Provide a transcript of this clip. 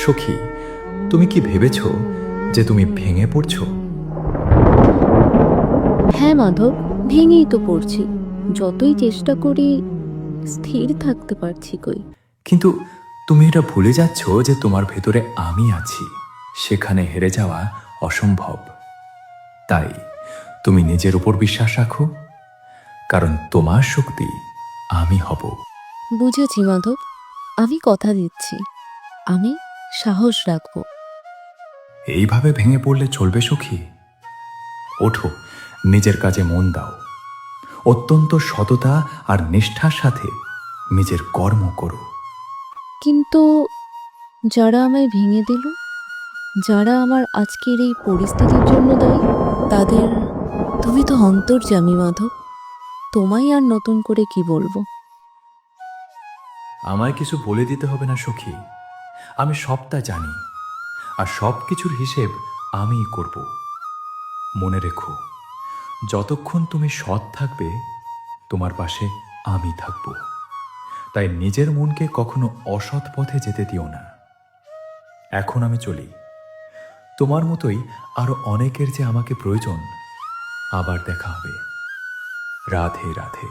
সখী, তুমি কি ভেবেছ যে তুমি ভেঙে পড়ছো? হ্যাঁ মাধব, ভেঙেই তো পড়ছি। যতই চেষ্টা করি স্থির থাকতে পারছি কই। কিন্তু তুমি এটা ভুলে যাচ্ছ যে তোমার ভেতরে আমি আছি। সেখানে হেরে যাওয়া অসম্ভব। তাই তুমি নিজের উপর বিশ্বাস রাখো, কারণ তোমার শক্তি আমি হব। বুঝেছি মাধব, আমি কথা দিচ্ছি, আমি সাহস রাখবো। এইভাবে ভেঙে পড়লে চলবে সখী? ওঠো, নিজের কাজে মন দাও, অত্যন্ত সততা আর নিষ্ঠার সাথে নিজের কর্ম করো। কিন্তু যারা আমায় ভেঙে দিল, যারা আমার আজকের এই পরিস্থিতির জন্য দায়ী, তাদের তুমি তো অন্তর্যামী মাধব, তোমায় আর নতুন করে কি বলবো। আমায় কিছু বলে দিতে হবে না সখী, আমি সবটা জানি, আর সব কিছুর হিসেব আমিই করব। মনে রেখো, যতক্ষণ তুমি সৎ থাকবে তোমার পাশে আমি থাকব। তাই নিজের মনকে কখনো অসৎ পথে যেতে দিও না। এখন আমি চলি। তোমার মতোই আরো অনেকের যে আমাকে প্রয়োজন। আবার দেখা হবে। রাধে রাধে।